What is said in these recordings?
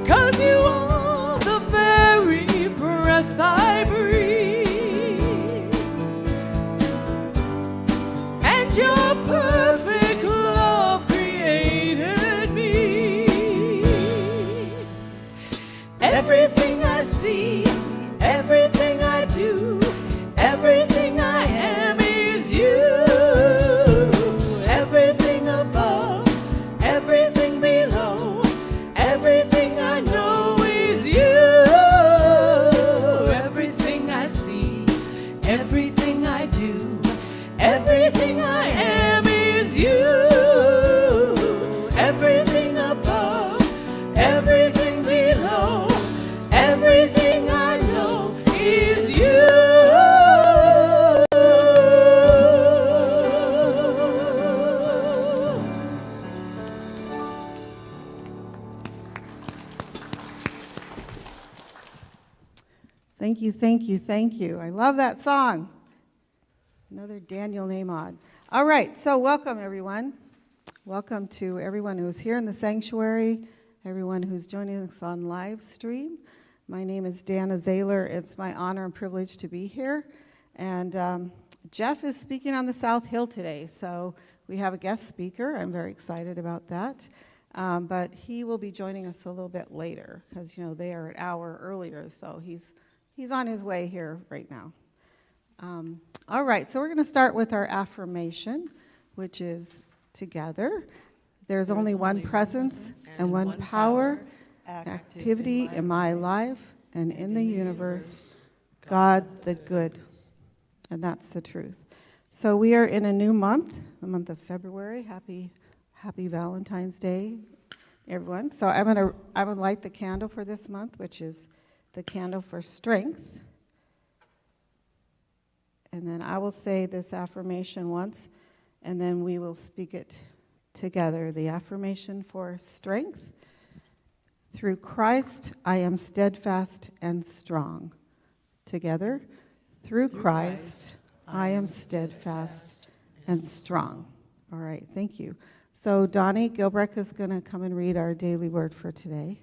'cause you are the very breath I breathe, and your perfect love created me. Everything I see, everything I do, everything I am is you. Everything above, everything below, everything I know is you. Everything I see, everything I do, everything I am is you. Everything above, everything below, everything I know is you. Thank you, thank you, thank you. I love that song. Another Daniel Namod. All right, so welcome everyone. Welcome to everyone who's here in the sanctuary, everyone who's joining us on live stream. My name is Dana Zahler. It's my honor and privilege to be here. And Jeff is speaking on the South Hill today, so we have a guest speaker. I'm very excited about that. But he will be joining us a little bit later because, you know, they are an hour earlier, so he's on his way here right now. All right, so we're going to start with our affirmation, which is together. There's only one presence and one power, activity in my life and in the universe, God the good. And that's the truth. So we are in a new month, the month of February. Happy Valentine's Day, everyone. So I would light the candle for this month, which is the candle for strength. And then I will say this affirmation once, and then we will speak it together. The affirmation for strength. Through Christ, I am steadfast and strong. Together. Through Christ, I am steadfast and strong. All right, thank you. So Donnie Gilbrecht is going to come and read our daily word for today.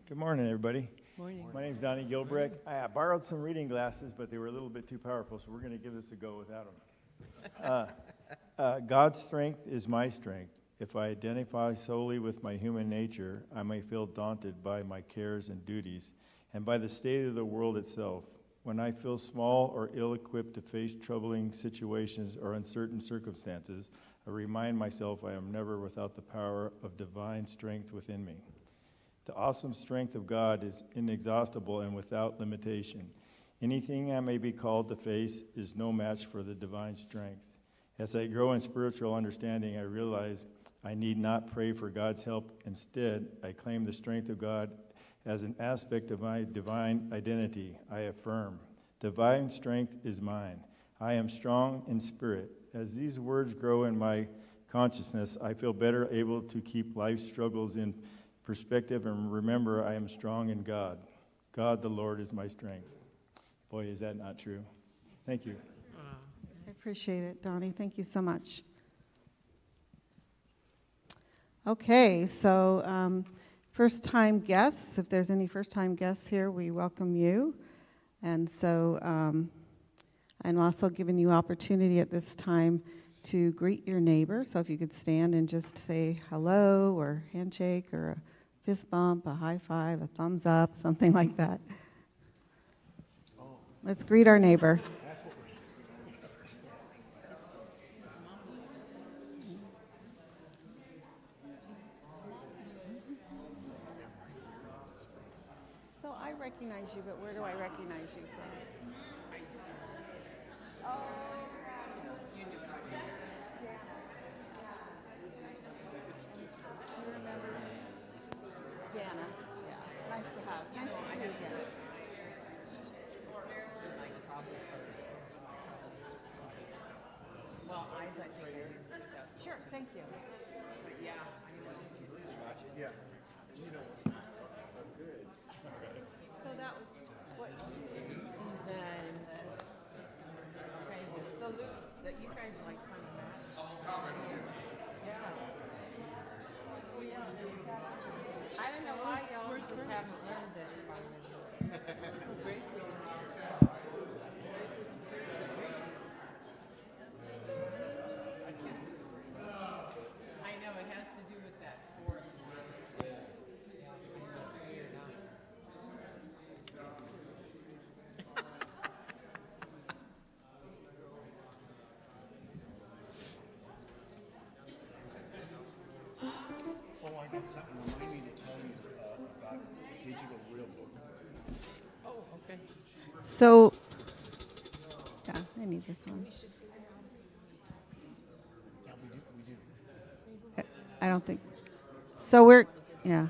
Good morning, everybody. Morning. My name's Donnie Gilbrecht. I borrowed some reading glasses, but they were a little bit too powerful, so we're going to give this a go without them. God's strength is my strength. If I identify solely with my human nature, I may feel daunted by my cares and duties, and by the state of the world itself. When I feel small or ill-equipped to face troubling situations or uncertain circumstances, I remind myself I am never without the power of divine strength within me. The awesome strength of God is inexhaustible and without limitation. Anything I may be called to face is no match for the divine strength. As I grow in spiritual understanding, I realize I need not pray for God's help. Instead, I claim the strength of God as an aspect of my divine identity. I affirm, divine strength is mine. I am strong in spirit. As these words grow in my consciousness, I feel better able to keep life's struggles in perspective and remember I am strong in God. God the Lord is my strength. Boy, is that not true. Thank you. I appreciate it, Donnie. Thank you so much. Okay, so first-time guests, if there's any first-time guests here, we welcome you. And so I'm also giving you opportunity at this time to greet your neighbor. So if you could stand and just say hello or handshake or a fist bump, a high five, a thumbs up, something like that. Let's greet our neighbor. So I recognize you, but where do I recognize you from? Oh, you knew Dana, yeah. Nice to see you again. Well, Isaac, Sure, thank you. yeah, I know. Yeah. So that was what Susan. Okay, the salute that you guys like funny match. haven't learned this by now. I know, it has to do with that fourth one. Yeah. I know, it's weird, huh? Oh, I got something to remind me to tell you about digital real book. Oh, okay. So, yeah, I need this one. Yeah, we do. I don't think. So we're, yeah,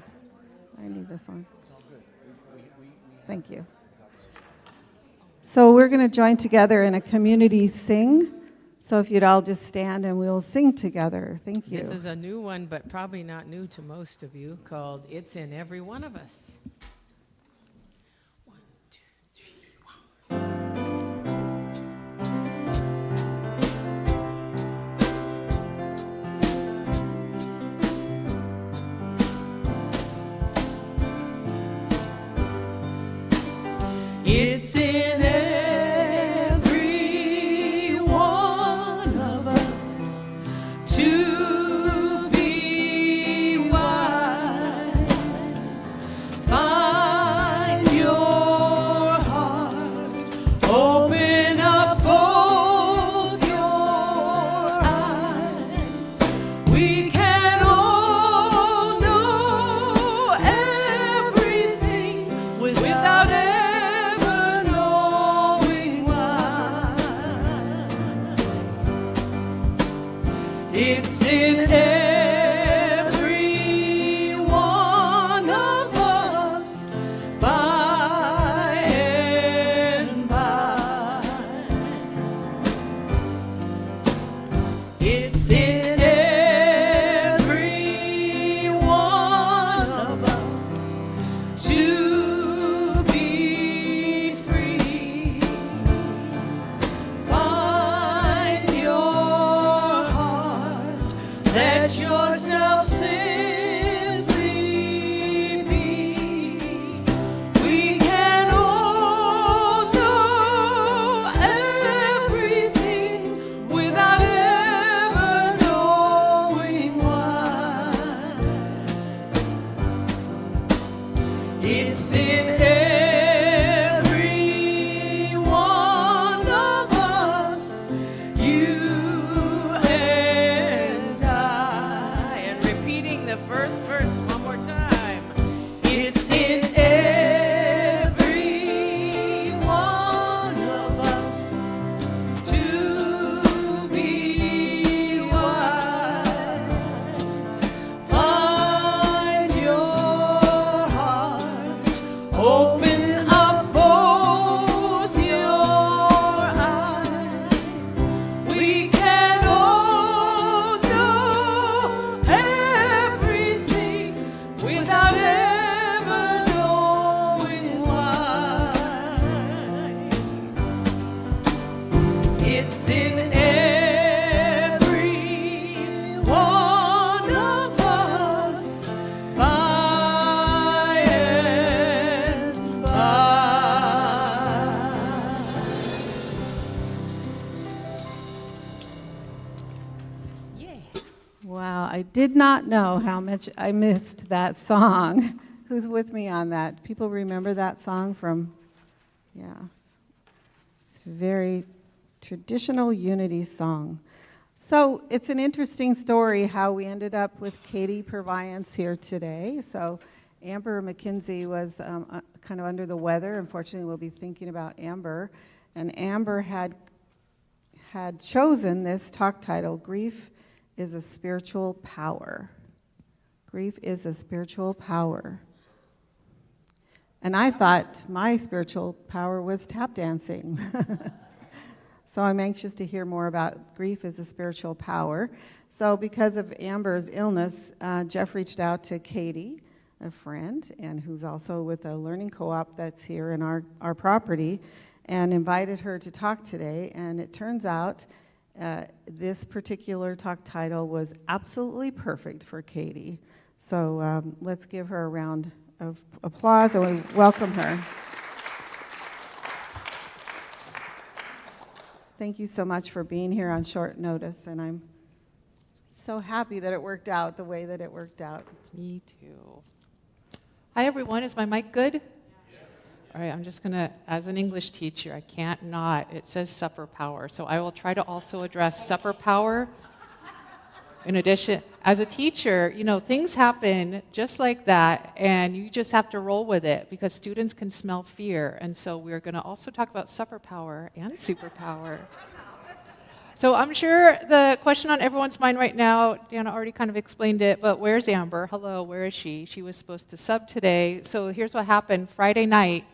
I need this one. It's all good. We Thank you. So we're going to join together in a community sing. So if you'd all just stand and we'll sing together. Thank you. This is a new one, but probably not new to most of you, called It's in Every One of Us. 1, 2, 3, 1. It's in every one of us to be wise. Find your heart, open up both your eyes. We can all know everything without ever knowing why. It's in every one of us by and by. It's in every one of us to be free. Find your heart, let yourself simply be. We can all know everything without ever knowing why. It's in every one of us, you and I. And repeating the first verse one more time. It's in every one of us to be wise. Find your heart, open up both your eyes. We can all know everything without ever knowing why. It's in every one of us by and by. Yeah. Wow, I did not know how much I missed that song. Who's with me on that? People remember that song from, yeah. It's a very traditional unity song. So it's an interesting story how we ended up with Katy Purviance here today. So Amber McKenzie was kind of under the weather. Unfortunately, we'll be thinking about Amber. And Amber had chosen this talk title, Grief is a Spiritual Power. Grief is a spiritual power. And I thought my spiritual power was tap dancing. So I'm anxious to hear more about grief as a spiritual power. So because of Amber's illness, Jeff reached out to Katy, a friend, and who's also with a learning co-op that's here in our property, and invited her to talk today. And it turns out this particular talk title was absolutely perfect for Katy. So let's give her a round of applause, and we welcome her. Thank you so much for being here on short notice, and I'm so happy that it worked out the way that it worked out. Me too. Hi, everyone. Is my mic good? All right, I'm just going to, as an English teacher, I can't not. It says supper power. So I will try to also address supper power. In addition, as a teacher, you know, things happen just like that, and you just have to roll with it because students can smell fear. And so we're going to also talk about supper power and superpower. So I'm sure the question on everyone's mind right now, Dana already kind of explained it, but where's Amber? Hello, where is she? She was supposed to sub today. So here's what happened. Friday night,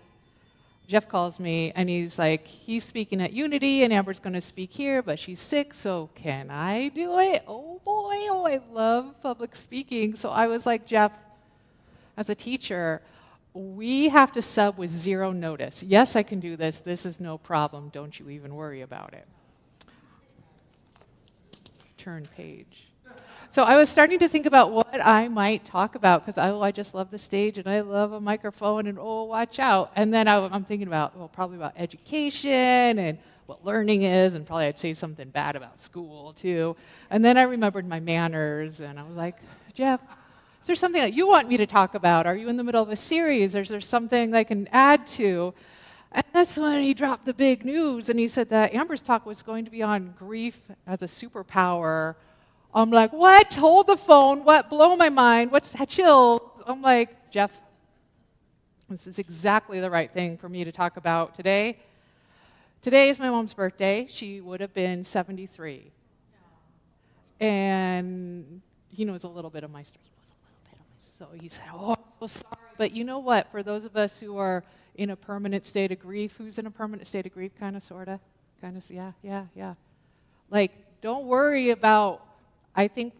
Jeff calls me, and he's like, he's speaking at Unity, and Amber's going to speak here, but she's sick, so can I do it? Oh, boy, oh, I love public speaking. So I was like, Jeff, as a teacher, we have to sub with 0 notice. Yes, I can do this. This is no problem. Don't you even worry about it. Turn page. So I was starting to think about what I might talk about because I just love the stage and I love a microphone and oh, watch out. And then I'm thinking about, well, probably about education and what learning is, and probably I'd say something bad about school too. And then I remembered my manners and I was like, Jeff, is there something that you want me to talk about? Are you in the middle of a series? Or is there something I can add to? And that's when he dropped the big news and he said that Amber's talk was going to be on grief as a superpower. I'm like, what? Hold the phone. What? Blow my mind. What's chills? I'm like, Jeff, this is exactly the right thing for me to talk about today. Today is my mom's birthday. She would have been 73. And he knows a little bit of my story. So he said, oh, I'm so sorry. But you know what? For those of us who are in a permanent state of grief, who's in a permanent state of grief, kind of, sort of? Kind of, yeah. Like, don't worry about, I think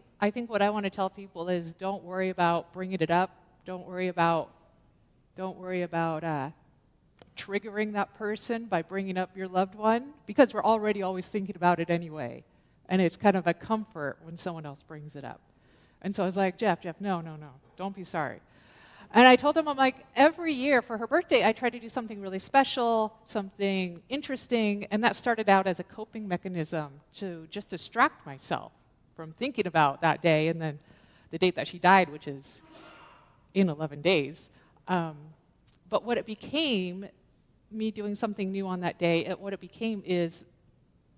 what I want to tell people is don't worry about bringing it up. Don't worry about triggering that person by bringing up your loved one, because we're already always thinking about it anyway. And it's kind of a comfort when someone else brings it up. And so I was like, Jeff, no, don't be sorry. And I told him, I'm like, every year for her birthday, I try to do something really special, something interesting, and that started out as a coping mechanism to just distract myself from thinking about that day and then the date that she died, which is in 11 days. But what it became, me doing something new on that day, what it became is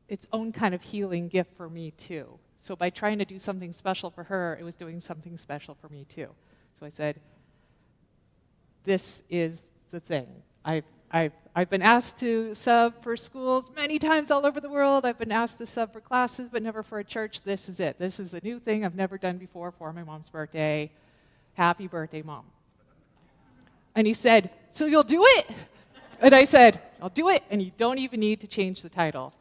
its own kind of healing gift for me too. So by trying to do something special for her, it was doing something special for me too. So I said, this is the thing. I've been asked to sub for schools many times all over the world. I've been asked to sub for classes, but never for a church. This is it. This is the new thing I've never done before for my mom's birthday. Happy birthday, Mom. And he said, so you'll do it? And I said, I'll do it, and you don't even need to change the title.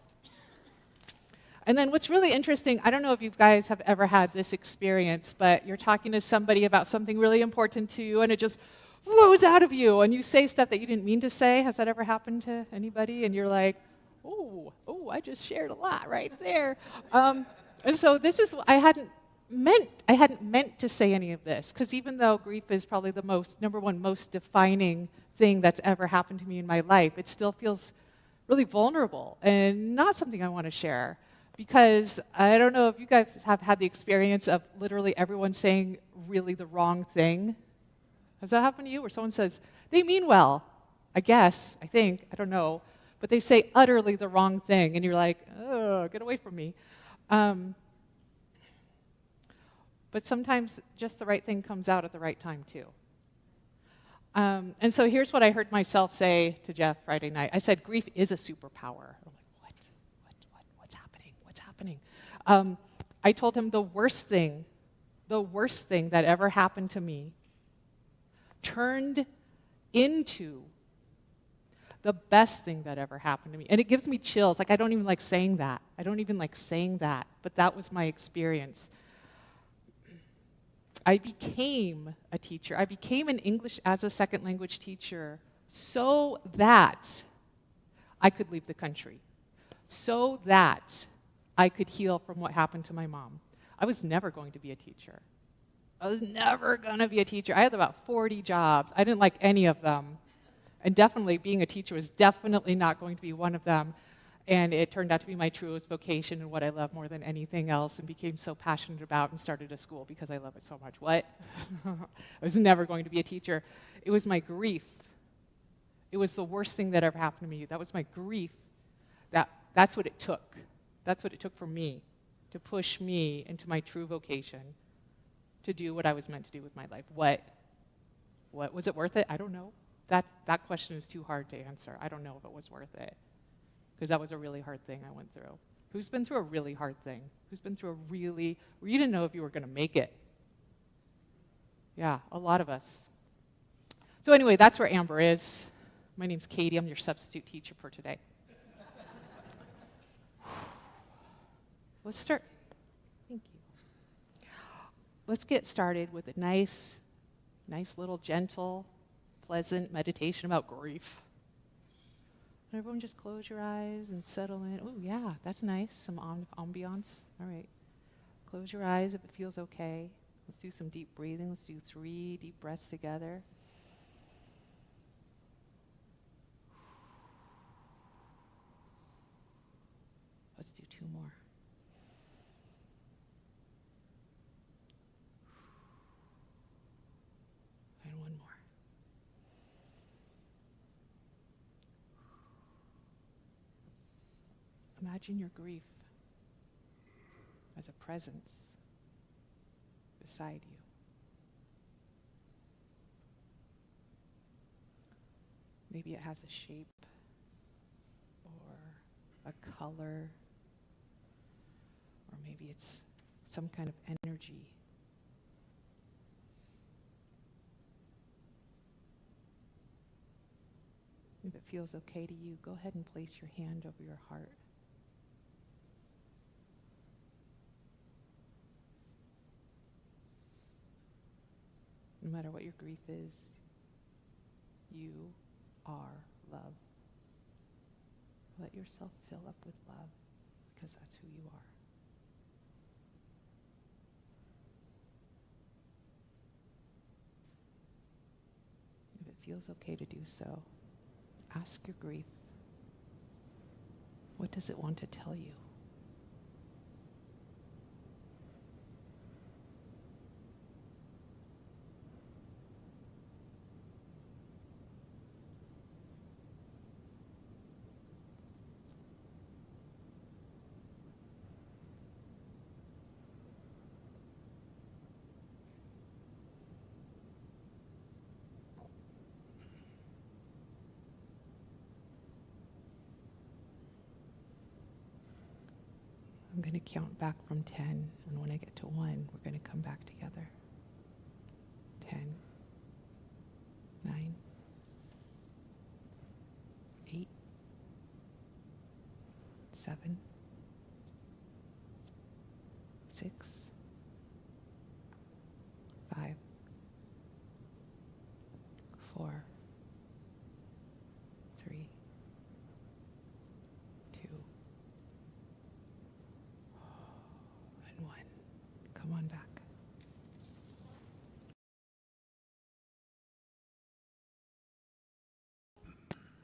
And then what's really interesting, I don't know if you guys have ever had this experience, but you're talking to somebody about something really important to you, and it just flows out of you, and you say stuff that you didn't mean to say. Has that ever happened to anybody? And you're like, oh, I just shared a lot right there. And so this is, I hadn't meant to say any of this, because even though grief is probably the number one most defining thing that's ever happened to me in my life, it still feels really vulnerable and not something I want to share. Because I don't know if you guys have had the experience of literally everyone saying really the wrong thing. Has that happened to you? Where someone says, they mean well, I guess, I think, I don't know, but they say utterly the wrong thing, and you're like, oh, get away from me. But sometimes just the right thing comes out at the right time, too. And so here's what I heard myself say to Jeff Friday night. I said, grief is a superpower. I'm like, what's happening? I told him the worst thing that ever happened to me turned into the best thing that ever happened to me. And it gives me chills. Like, I don't even like saying that. But that was my experience. I became a teacher. I became an English as a second language teacher so that I could leave the country, so that I could heal from what happened to my mom. I was never going to be a teacher. I was never going to be a teacher. I had about 40 jobs. I didn't like any of them. And definitely being a teacher was definitely not going to be one of them. And it turned out to be my truest vocation and what I love more than anything else, and became so passionate about and started a school because I love it so much. What? I was never going to be a teacher. It was my grief. It was the worst thing that ever happened to me. That was my grief. That's what it took. That's what it took for me to push me into my true vocation, to do what I was meant to do with my life. What was it worth it? I don't know. That question is too hard to answer. I don't know if it was worth it, because that was a really hard thing I went through. Who's been through a really hard thing? Who's been through a really, where you didn't know if you were going to make it? Yeah, a lot of us. So anyway, that's where Amber is. My name's Katie. I'm your substitute teacher for today. Let's start. Thank you. Let's get started with a nice little gentle, pleasant meditation about grief. Everyone just close your eyes and settle in. Oh, yeah, that's nice. Some ambiance. All right. Close your eyes if it feels okay. Let's do some deep breathing. Let's do 3 deep breaths together. Let's do 2 more. And 1 more. Imagine your grief as a presence beside you. Maybe it has a shape or a color, or maybe it's some kind of energy. If it feels okay to you, go ahead and place your hand over your heart. No matter what your grief is, you are love. Let yourself fill up with love, because that's who you are. If it feels okay to do so, ask your grief, what does it want to tell you? I'm going to count back from 10, and when I get to 1, we're going to come back together. 10, 9, 8, 7, 6, 5, 4, 3, 2, and 1. Come on back.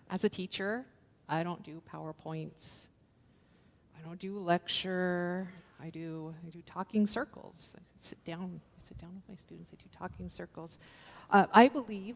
As a teacher, I don't do PowerPoints. I don't do lecture. I do talking circles. I sit down with my students. I do talking circles. I believe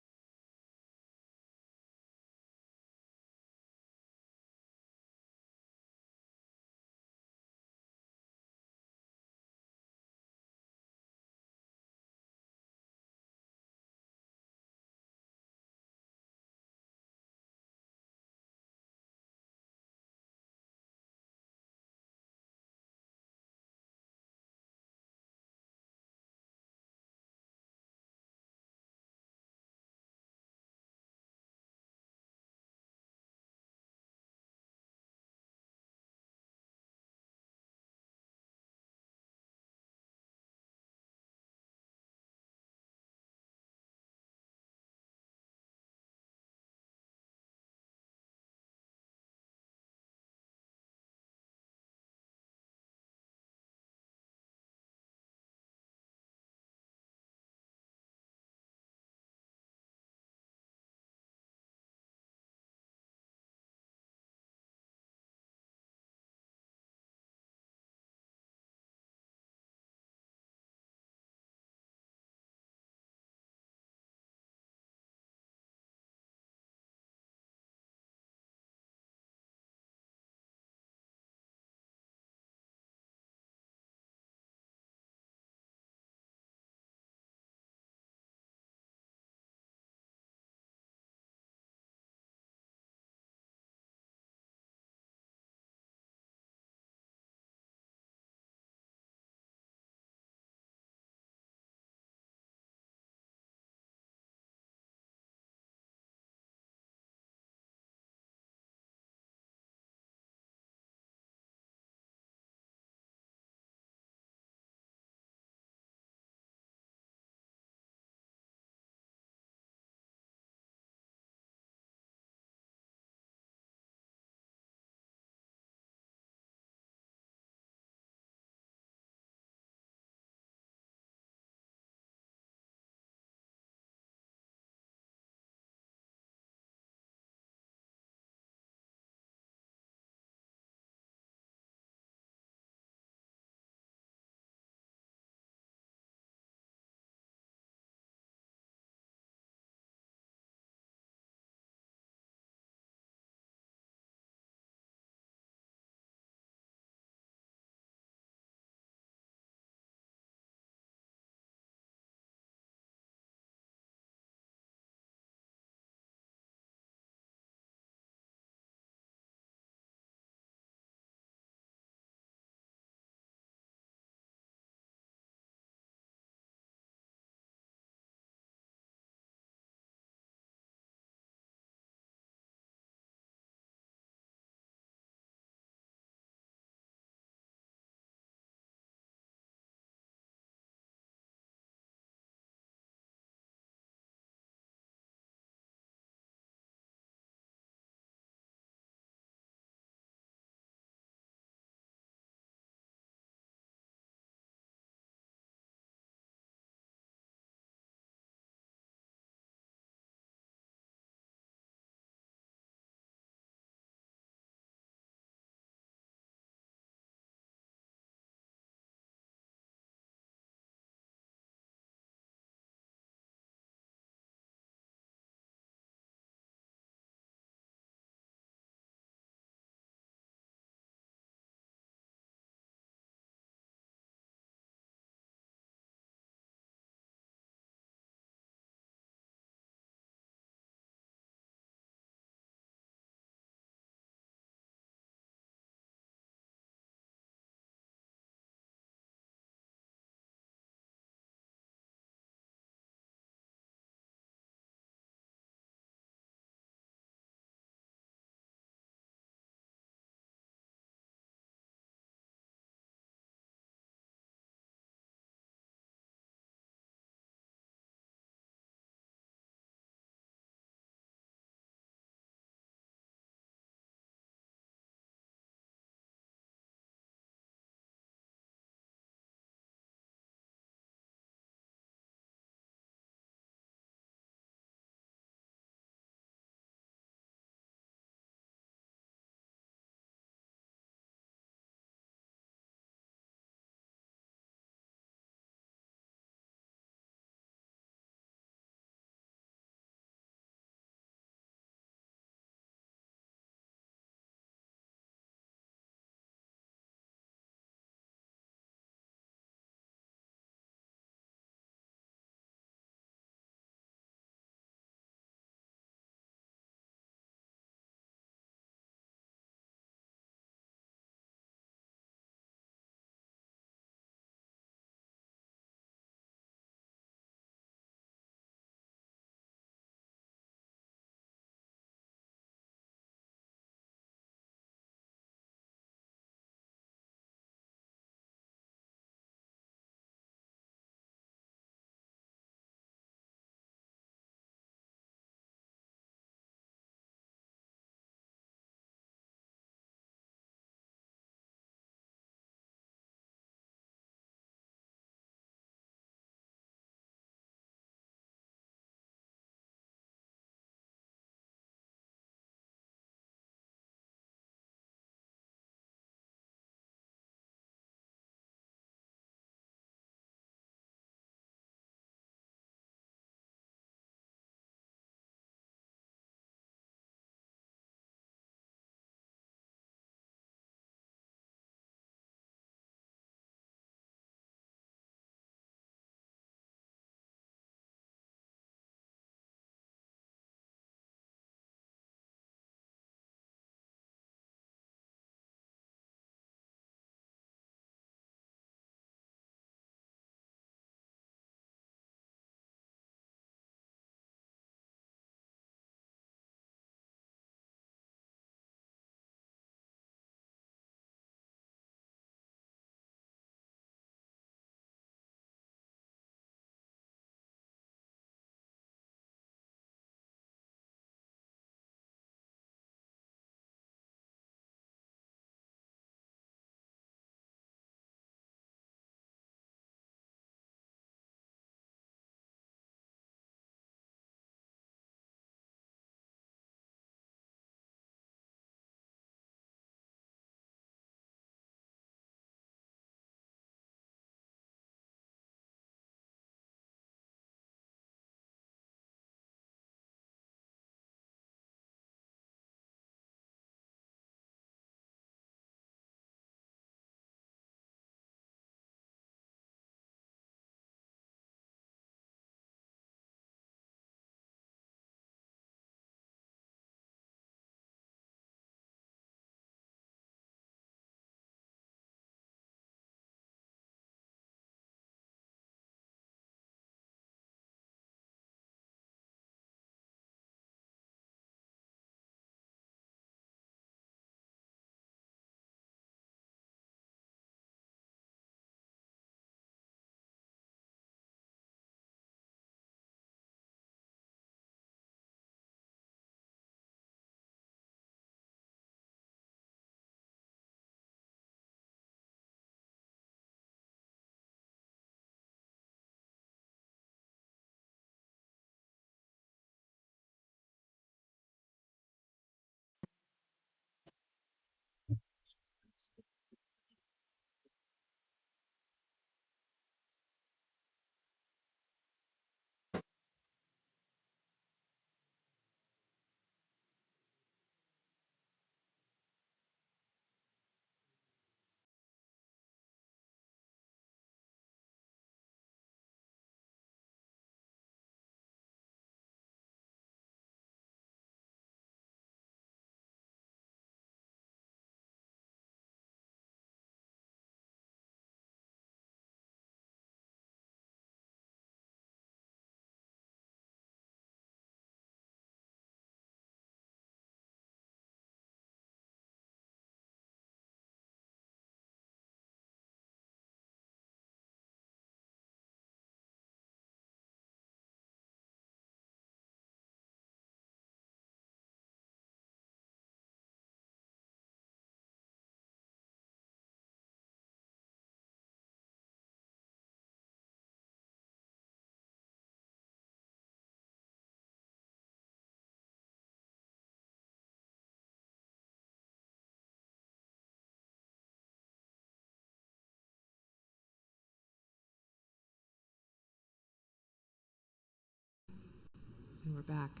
And we're back.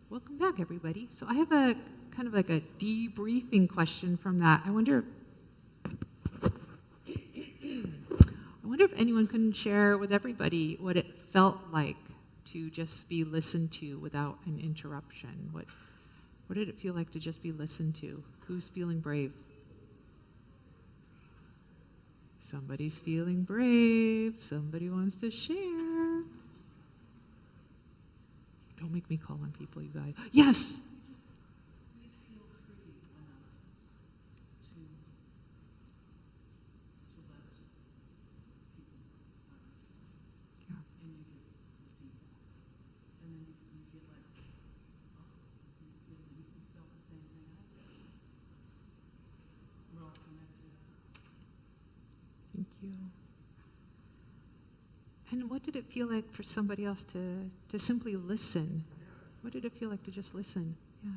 Welcome back, everybody. So I have a kind of like a debriefing question from that. I wonder if anyone can share with everybody what it felt like to just be listened to without an interruption. What did it feel like to just be listened to? Who's feeling brave? Somebody's feeling brave. Somebody wants to share. Don't make me call on people, you guys. Yes! Thank you. And what did it feel like for somebody else to simply listen? What did it feel like to just listen? Yeah.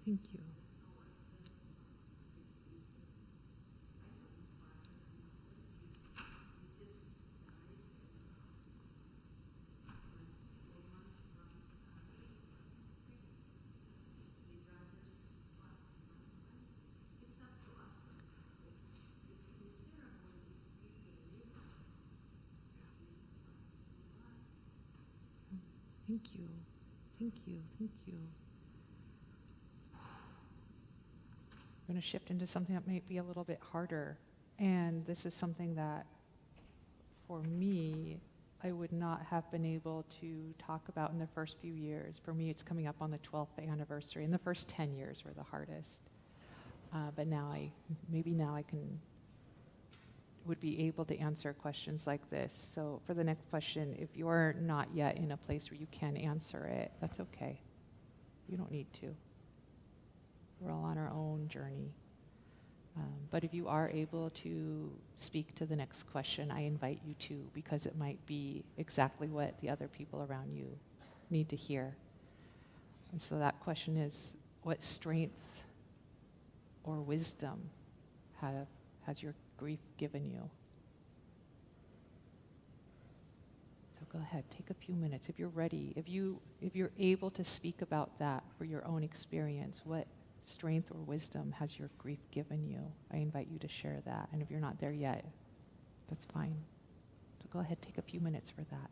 Thank you. Thank you. Thank you. Thank you. I'm going to shift into something that might be a little bit harder. And this is something that, for me, I would not have been able to talk about in the first few years. For me, it's coming up on the 12th anniversary, and the first 10 years were the hardest. But now maybe now I would be able to answer questions like this. So for the next question, if you're not yet in a place where you can answer it, that's okay. You don't need to. We're all on our own journey. But if you are able to speak to the next question, I invite you to, because it might be exactly what the other people around you need to hear. And so that question is, what strength or wisdom has your grief given you? So go ahead, take a few minutes. If you're ready, if you're able to speak about that for your own experience, what strength or wisdom has your grief given you? I invite you to share that. And if you're not there yet, that's fine. So go ahead, take a few minutes for that.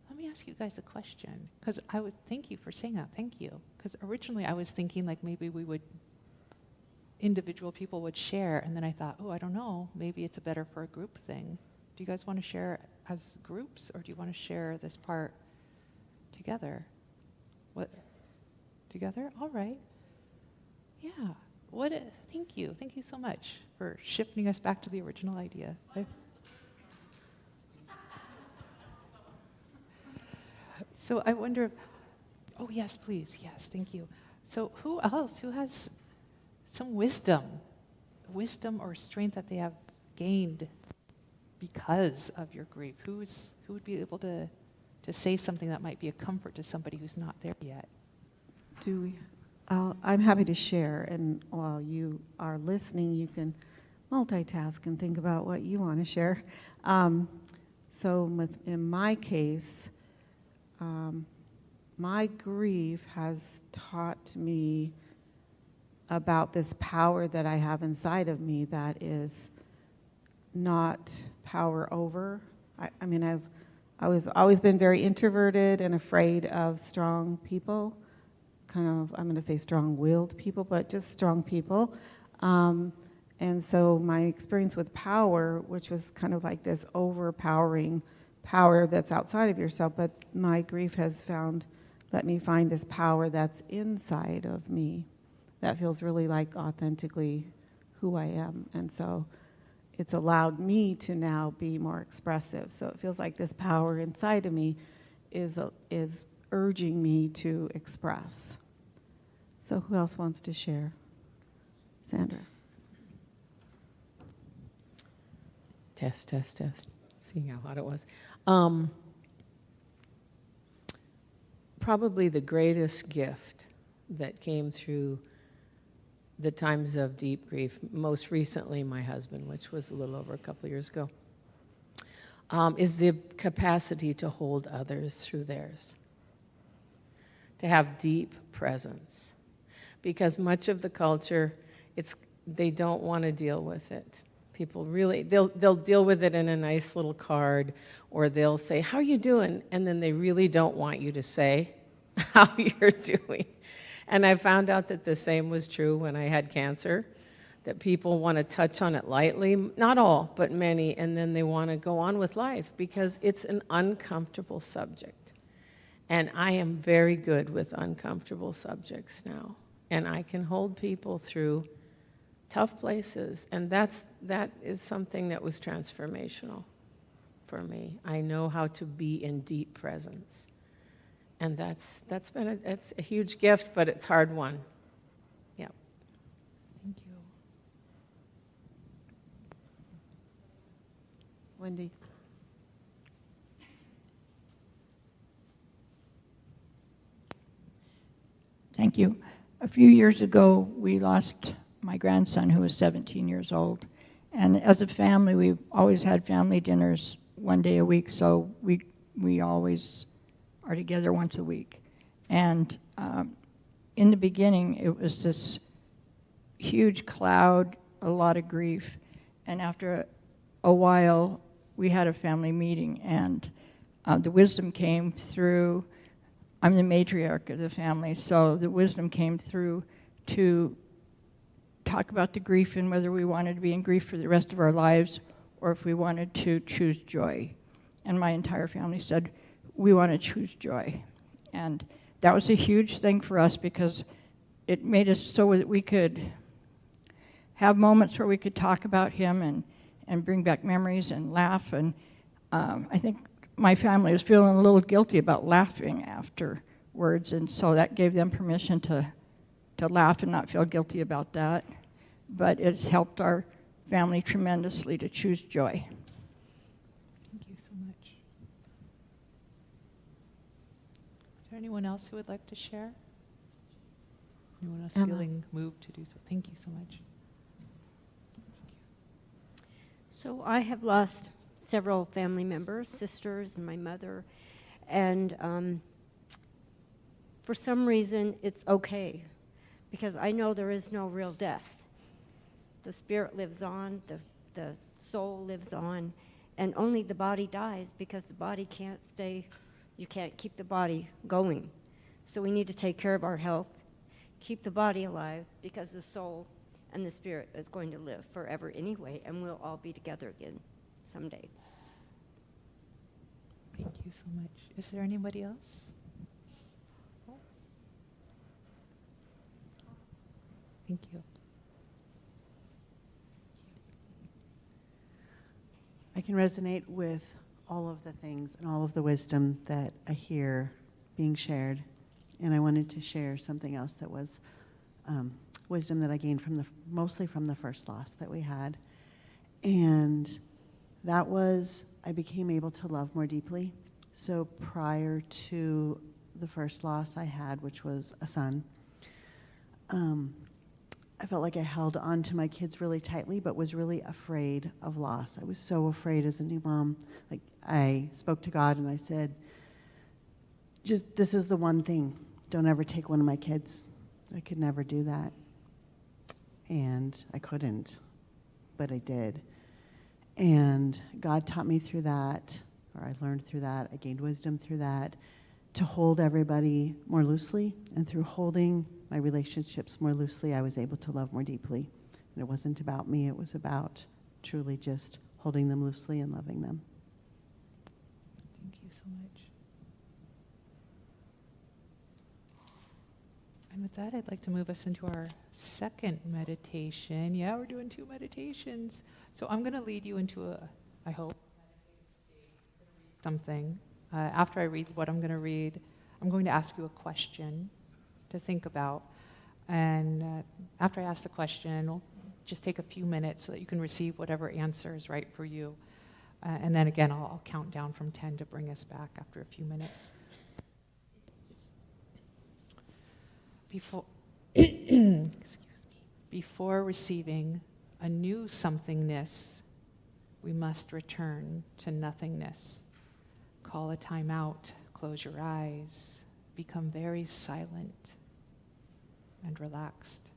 Let me ask you guys a question, because thank you for saying that, thank you. Because originally I was thinking like maybe individual people would share, and then I thought, oh, I don't know, maybe it's better for a group thing. Do you guys want to share as groups, or do you want to share this part together? What? Together? All right. Yeah. Thank you. Thank you so much for shifting us back to the original idea. So I wonder, oh yes, please, yes, thank you. So who else, who has some wisdom or strength that they have gained because of your grief? Who would be able to say something that might be a comfort to somebody who's not there yet? I'm happy to share, and while you are listening, you can multitask and think about what you want to share. In my case, my grief has taught me about this power that I have inside of me that is not power over. I mean, I've always been very introverted and afraid of strong people, kind of, I'm going to say strong-willed people, but just strong people. And so my experience with power, which was kind of like this overpowering power that's outside of yourself, but my grief has let me find this power that's inside of me that feels really like authentically who I am. And so it's allowed me to now be more expressive. So it feels like this power inside of me is urging me to express. So who else wants to share? Sandra. Test. Seeing how hot it was. Probably the greatest gift that came through the times of deep grief, most recently my husband, which was a little over a couple years ago, is the capacity to hold others through theirs, to have deep presence. Because much of the culture, they don't want to deal with it. People really, they'll deal with it in a nice little card, or they'll say, how are you doing? And then they really don't want you to say how you're doing. And I found out that the same was true when I had cancer, that people want to touch on it lightly, not all, but many, and then they want to go on with life because it's an uncomfortable subject. And I am very good with uncomfortable subjects now. And I can hold people through tough places, and that is something that was transformational for me. I know how to be in deep presence, and it's a huge gift, but it's hard won. Yeah. Thank you. Wendy. Thank you. A few years ago, we lost my grandson, who was 17 years old. And as a family, we've always had family dinners one day a week, so we always are together once a week. And in the beginning, it was this huge cloud, a lot of grief. And after a while, we had a family meeting, and the wisdom came through. I'm the matriarch of the family, so the wisdom came through to talk about the grief and whether we wanted to be in grief for the rest of our lives or if we wanted to choose joy. And my entire family said, we want to choose joy. And that was a huge thing for us because it made us so that we could have moments where we could talk about him and bring back memories and laugh. And I think my family was feeling a little guilty about laughing afterwards, and so that gave them permission to laugh and not feel guilty about that. But it's helped our family tremendously to choose joy. Thank you so much. Is there anyone else who would like to share? Anyone else Emma. feeling moved to do so? Thank you so much. So I have lost several family members, sisters and my mother, and for some reason it's okay, because I know there is no real death. The spirit lives on, the soul lives on, and only the body dies because the body can't stay, you can't keep the body going. So we need to take care of our health, keep the body alive, because the soul and the spirit is going to live forever anyway, and we'll all be together again someday. Thank you so much. Is there anybody else? Thank you. I can resonate with all of the things and all of the wisdom that I hear being shared. And I wanted to share something else that was wisdom that I gained mostly from the first loss that we had. And that was, I became able to love more deeply. So prior to the first loss I had, which was a son, I felt like I held on to my kids really tightly, but was really afraid of loss. I was so afraid as a new mom. Like, I spoke to God and I said, just, this is the one thing. Don't ever take one of my kids. I could never do that. And I couldn't, but I did. And God taught me through that, or I learned through that, I gained wisdom through that, to hold everybody more loosely. And through holding my relationships more loosely, I was able to love more deeply. And it wasn't about me, it was about truly just holding them loosely and loving them. Thank you so much. And with that, I'd like to move us into our second meditation. Yeah, we're doing 2 meditations. So I'm going to lead you into a, I hope, something. After I read what I'm going to read, I'm going to ask you a question to think about. And after I ask the question, we'll just take a few minutes so that you can receive whatever answer is right for you. And then again, I'll count down from 10 to bring us back after a few minutes. Before receiving a new somethingness, we must return to nothingness. Call a time out, close your eyes, become very silent and relaxed.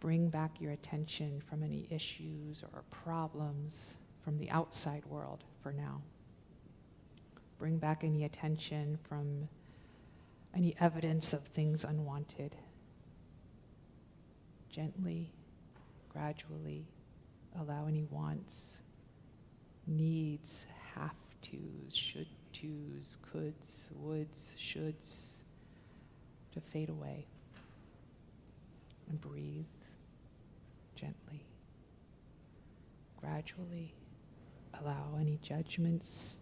Bring back your attention from any issues or problems from the outside world for now. Bring back any attention from any evidence of things unwanted. Gently, gradually, allow any wants, needs, have-tos, should-tos, coulds, woulds, shoulds to fade away. And breathe gently. Gradually, allow any judgments,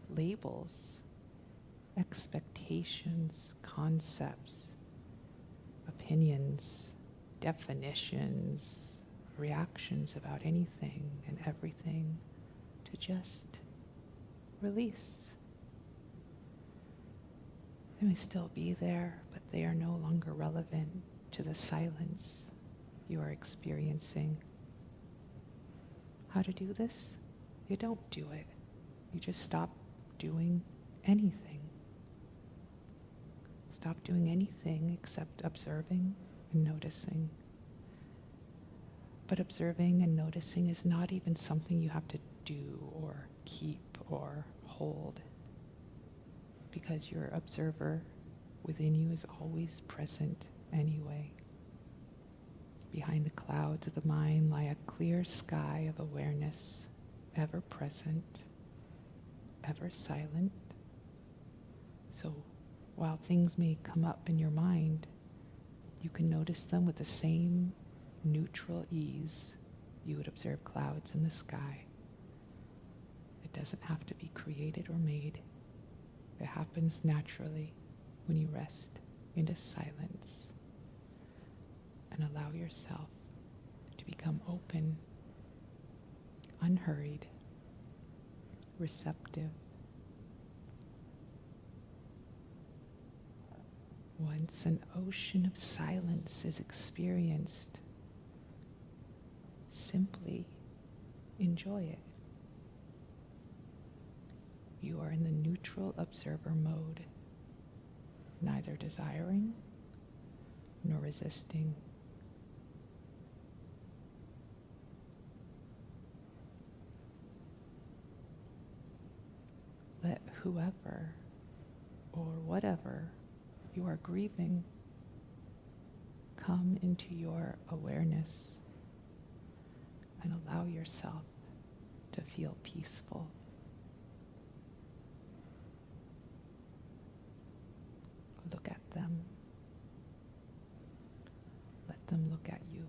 labels, expectations, concepts, opinions, definitions, reactions about anything and everything to just release. They may still be there, but they are no longer relevant to the silence you are experiencing. How to do this? You don't do it. You just stop doing anything. Stop doing anything except observing and noticing. But observing and noticing is not even something you have to do or keep or hold, because your observer within you is always present anyway. Behind the clouds of the mind lie a clear sky of awareness, ever present, ever silent. So while things may come up in your mind, you can notice them with the same neutral ease you would observe clouds in the sky. It doesn't have to be created or made. It happens naturally when you rest into silence and allow yourself to become open, unhurried, receptive. Once an ocean of silence is experienced, simply enjoy it. You are in the neutral observer mode, neither desiring nor resisting. Let whoever or whatever you are grieving come into your awareness and allow yourself to feel peaceful. Look at them. Let them look at you.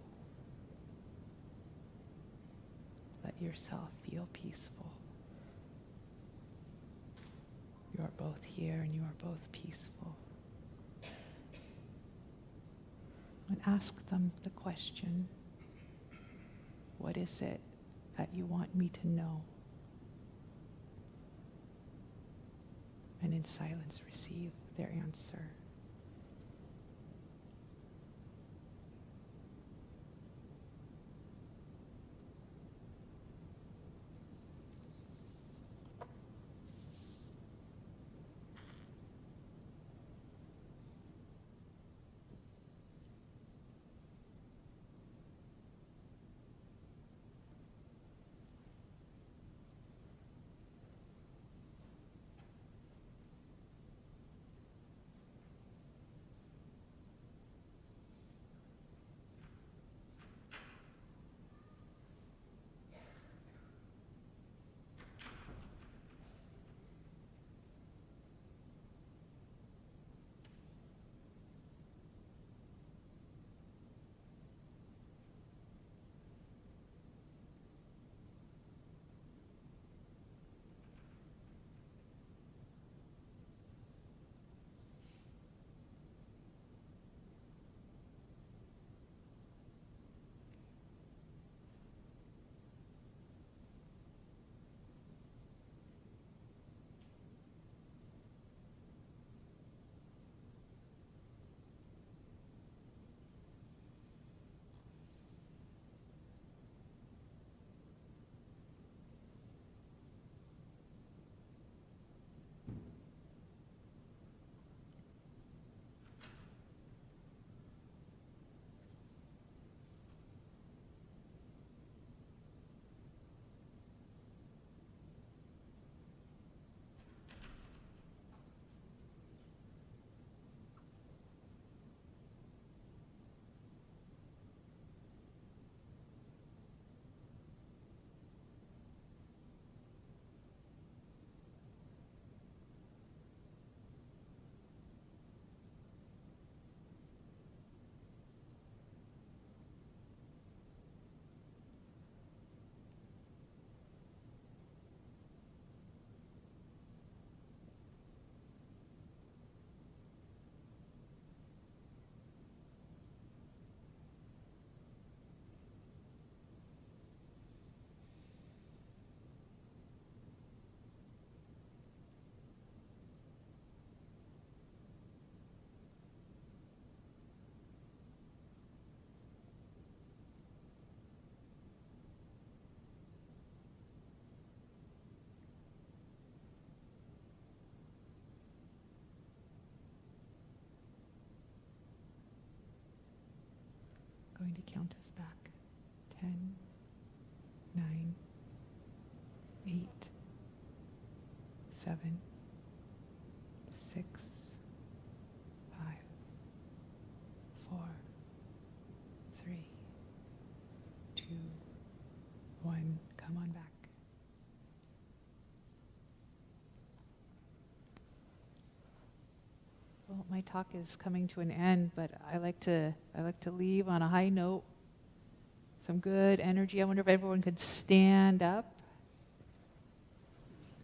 Let yourself feel peaceful. You are both here and you are both peaceful. And ask them the question, what is it that you want me to know? And in silence receive their answer. count us back. 10, 9, 8, 7, 6, 5, 4, 3, 2, 1. Come on back. Well, my talk is coming to an end, but I like to leave on a high note. Some good energy. I wonder if everyone could stand up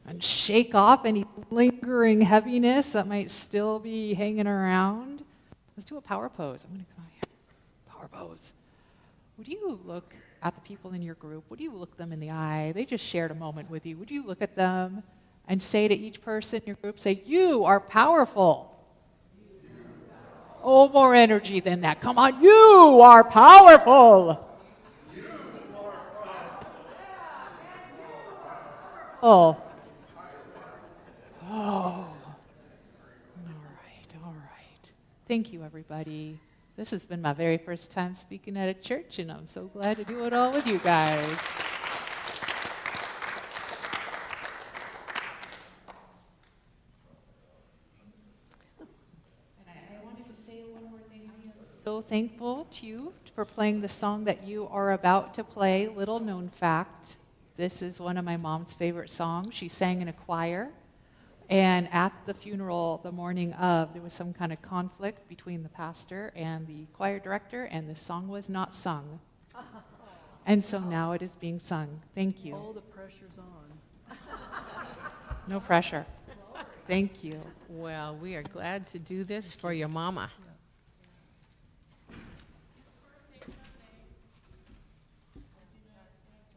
and shake off any lingering heaviness that might still be hanging around. Let's do a power pose. I'm going to come out here. Power pose. Would you look at the people in your group? Would you look them in the eye? They just shared a moment with you. Would you look at them and say to each person in your group, say, you are powerful. Oh, more energy than that. Come on, you are powerful. Oh. Oh. All right. Thank you, everybody. This has been my very first time speaking at a church, and I'm so glad to do it all with you guys. I wanted to say one more thing. I am so thankful to you for playing the song that you are about to play. Little known fact, this is one of my mom's favorite songs. She sang in a choir. And at the funeral, the morning of, there was some kind of conflict between the pastor and the choir director, and the song was not sung. And so now it is being sung. Thank you. All the pressure's on. No pressure. Thank you. Well, we are glad to do this for your mama.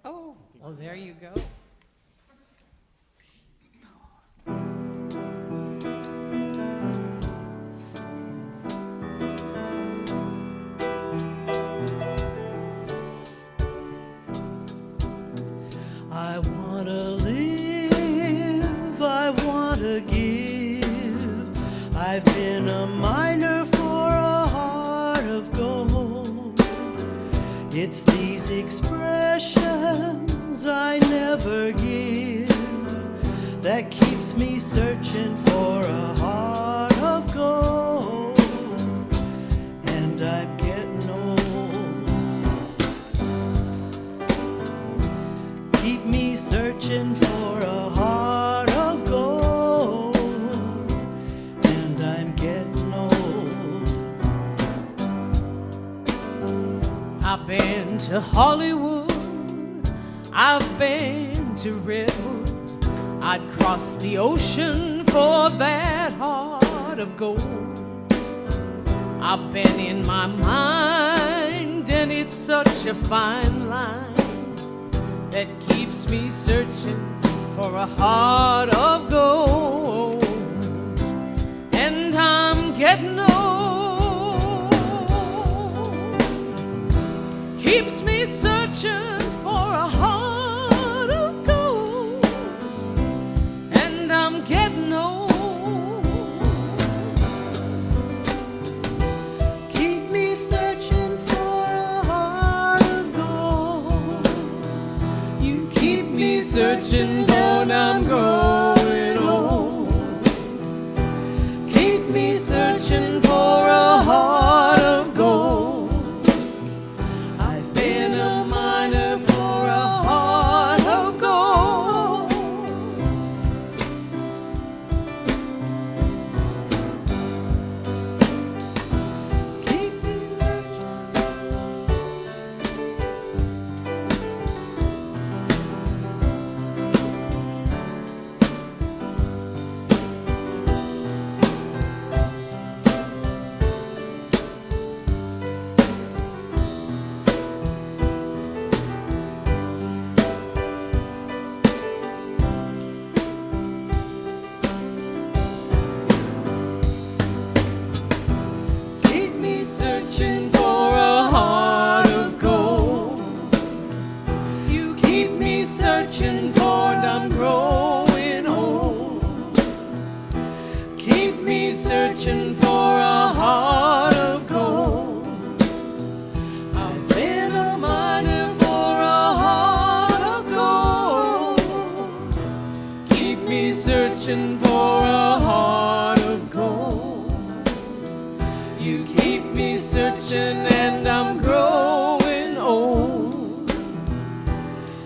Oh, well, there you go. I wanna live, I wanna give. I've been a miner for a heart of gold. It's these expressions I never give that keeps me searching for a heart of gold. And I'm getting old. Keep me searching for a heart of gold. And I'm getting old. I've been to Hollywood, I've been to Redwood, I'd cross the ocean for that heart of gold. I've been in my mind, and it's such a fine line that keeps me searching for a heart of gold. And I'm getting old. Keeps me searching for a heart of gold. And I'm getting old. Keep me searching for a heart of gold. You keep me searching for and I'm growing old. Keep me searching for a heart of gold. I've been a miner for a heart of gold. Keep me searching. searching for a heart of gold. You keep me searching and I'm growing old.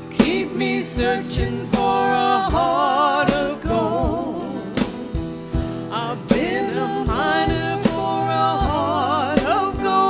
Keep me searching for a heart of gold. I've been a miner for a heart of gold.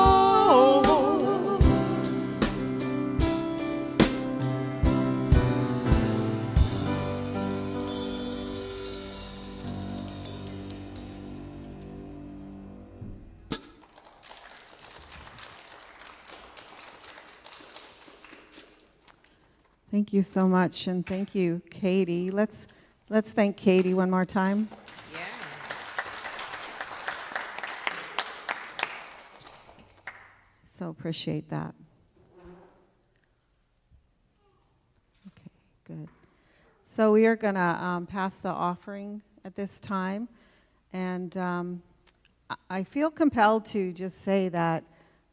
Thank you so much, and thank you, Katy. Let's thank Katy one more time. Yeah. So appreciate that. Okay, good. So we are going to pass the offering at this time, and I feel compelled to just say that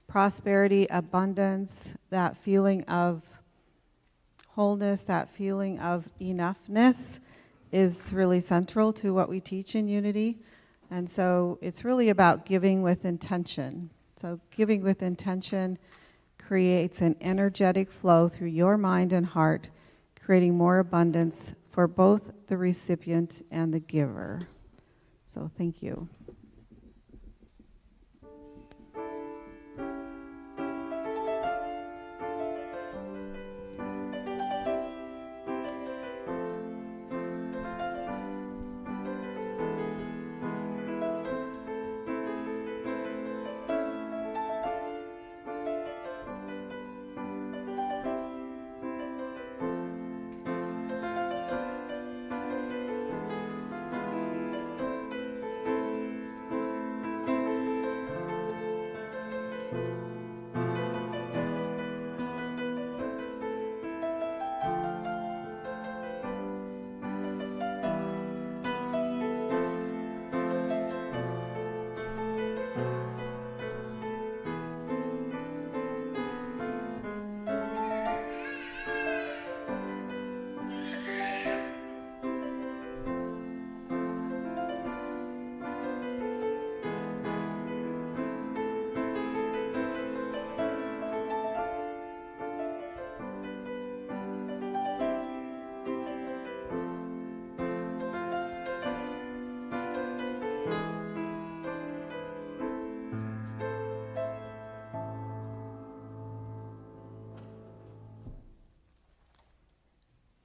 prosperity, abundance, that feeling of wholeness, that feeling of enoughness is really central to what we teach in Unity. And so it's really about giving with intention. So giving with intention creates an energetic flow through your mind and heart, creating more abundance for both the recipient and the giver. So thank you.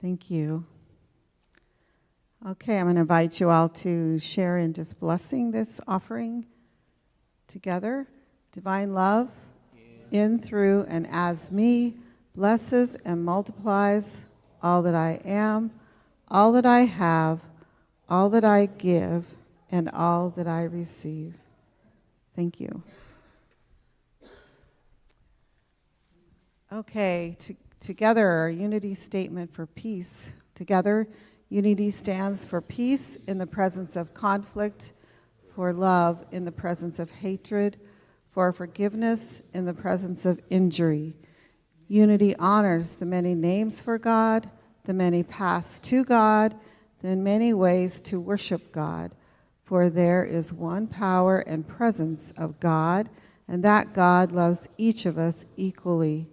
Thank you. Okay, I'm going to invite you all to share in just blessing this offering together. Divine love in, through, and as me blesses and multiplies all that I am, all that I have, all that I give, and all that I receive. Thank you. Okay, together, our unity statement for peace. Together, unity stands for peace in the presence of conflict, for love in the presence of hatred, for forgiveness in the presence of injury. Unity honors the many names for God, the many paths to God, the many ways to worship God. For there is one power and presence of God, and that God loves each of us equally.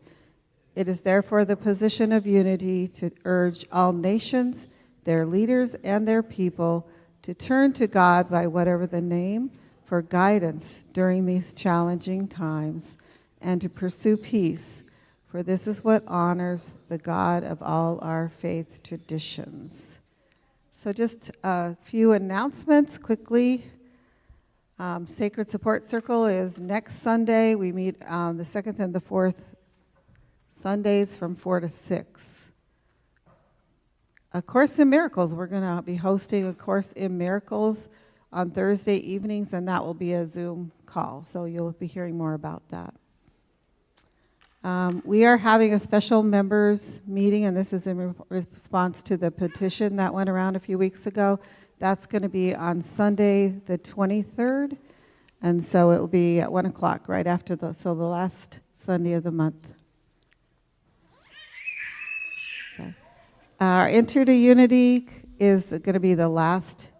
It is therefore the position of unity to urge all nations, their leaders, and their people to turn to God by whatever the name for guidance during these challenging times, and to pursue peace, for this is what honors the God of all our faith traditions. So just a few announcements quickly. Sacred Support Circle is next Sunday. We meet the second and the fourth Sundays from 4 to 6. A Course in Miracles. We're going to be hosting a Course in Miracles on Thursday evenings, and that will be a Zoom call, so you'll be hearing more about that. We are having a special members meeting, and this is in response to the petition that went around a few weeks ago. That's going to be on Sunday the 23rd, and so it will be at 1 o'clock, right after the last Sunday of the month. Our Enter to Unity is going to be the last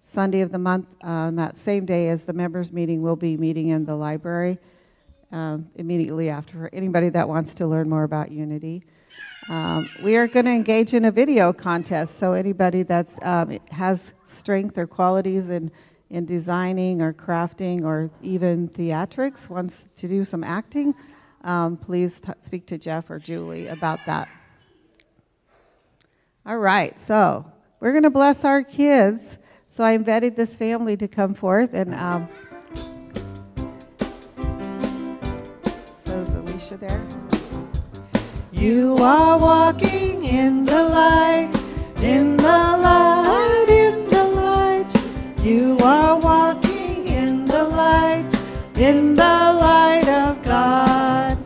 Sunday of the month. On that same day as the members' meeting, we'll be meeting in the library immediately after, for anybody that wants to learn more about Unity. We are going to engage in a video contest, so anybody that has strength or qualities in designing or crafting or even theatrics, wants to do some acting, please speak to Jeff or Julie about that. All right, so we're going to bless our kids. So I invited this family to come forth, and so is Alicia there? You are walking in the light, in the light, in the light. You are walking in the light of God.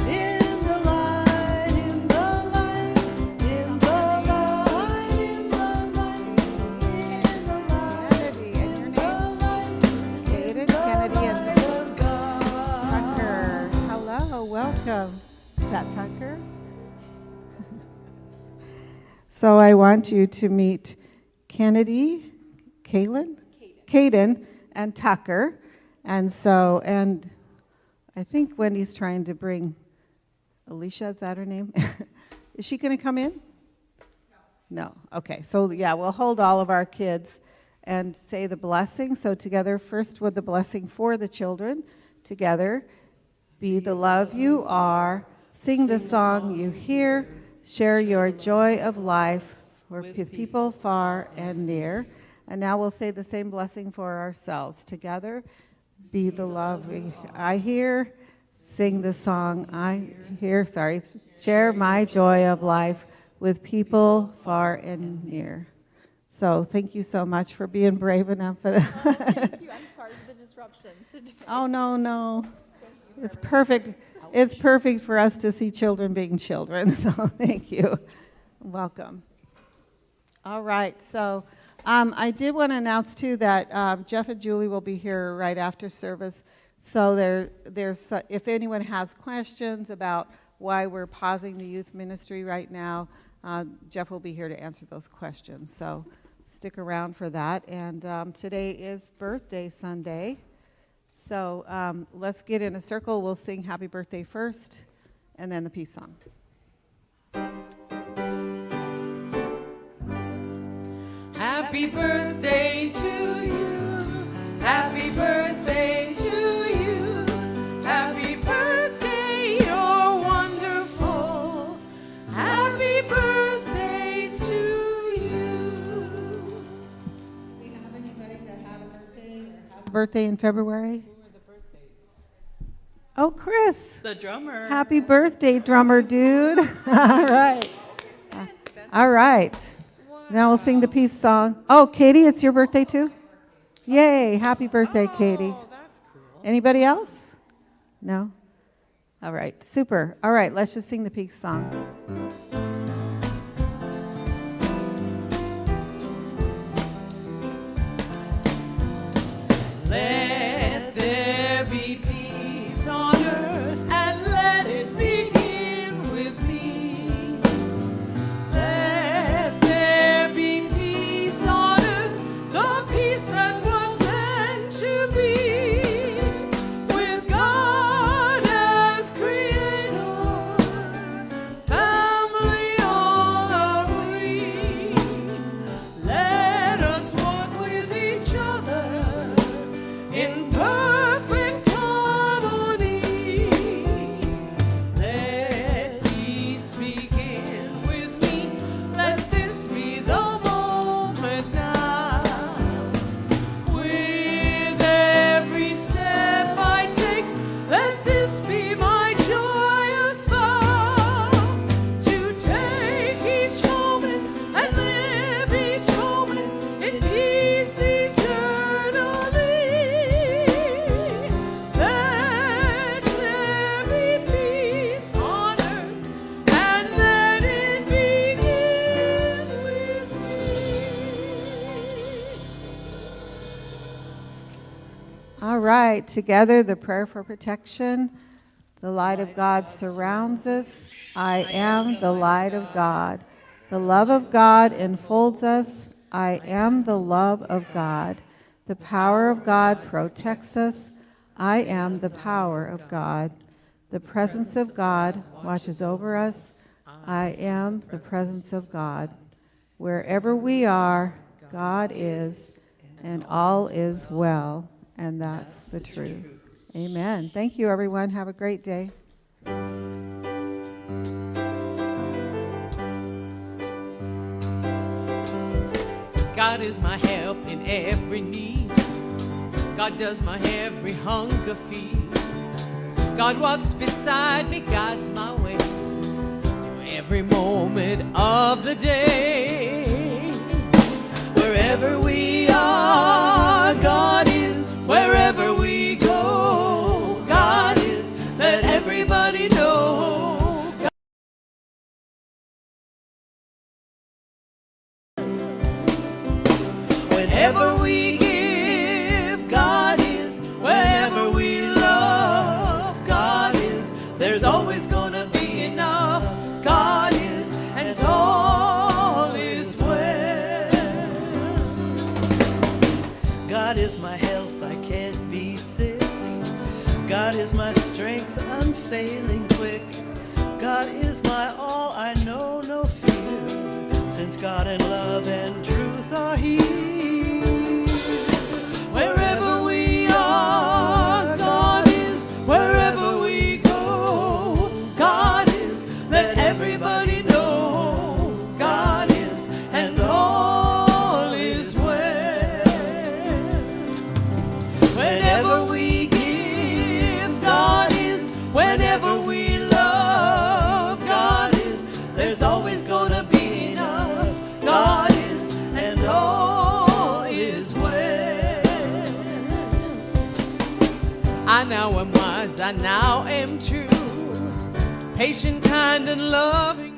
In the light, in the light, in the light, in the light, in the light. Kennedy, and your name? Kaden, Kennedy, and Tucker. Hello, welcome. Is that Tucker? So I want you to meet Kennedy, Caden, and Tucker. And I think Wendy's trying to bring Alicia, is that her name? Is she going to come in? No. Okay. So yeah, we'll hold all of our kids and say the blessing. So together, first with the blessing for the children, together, be the love you are, sing the song you hear, share your joy of life with people far and near. And now we'll say the same blessing for ourselves. Together, be the love I hear, sing the song I hear, share my joy of life with people far and near. So thank you so much for being brave enough. Thank you. I'm sorry for the disruption today. Oh, no. It's perfect. It's perfect for us to see children being children. So thank you. Welcome. All right. So I did want to announce, too, that Jeff and Julie will be here right after service. So there's if anyone has questions about why we're pausing the youth ministry right now, Jeff will be here to answer those questions. So stick around for that. And today is Birthday Sunday. So let's get in a circle. We'll sing Happy Birthday first, and then the peace song. Happy birthday to you. Happy birthday to you. Happy birthday, you're wonderful. Happy birthday to you. Do we have anybody that had a birthday or has a birthday in February? Who are the birthdays? Oh, Chris. The drummer. Happy birthday, drummer dude. All right. All right. Now we'll sing the peace song. Oh, Katie, it's your birthday too? Yay. Happy birthday, Katie. That's cool. Anybody else? No? All right. Super. All right. Let's just sing the peace song. Let there be peace on earth, and let it begin with me. Let there be peace on earth, the peace that was meant to be, with God as creator, family all are we. Let us walk with each other in perfect harmony. Let peace begin with me. Let this be the moment now. With every step I take, let this be my joyous vow. To take each moment and live each moment in peace eternally. Let there be peace on earth, and let it begin with me. All right. Together, the prayer for protection. The light of God surrounds us. I am the light of God. The love of God enfolds us. I am the love of God. The power of God protects us. I am the power of God. The presence of God watches over us. I am the presence of God. Wherever we are, God is, and all is well. And that's the truth. Amen. Thank you, everyone. Have a great day. God is my help in every need. God does my every hunger feed. God walks beside me, guides my way through every moment of the day. Wherever we are, God is. Wherever we go, God is. Let everybody know. Whenever we give, God is. Whenever we love, God is. There's always gonna be enough. God is, and all is well. God is my health, I can't be sick. God is my strength, unfailing quick. God is my all, I know no fear, since God and love and truth are here. Wherever we are, God is. Wherever we go, God is. Let everybody know God is, and all is well. Whenever we give, God is. Whenever we love, God is. There's always gonna be enough. God is, and all is well. I now am wise, I now am true, patient, kind, and loving.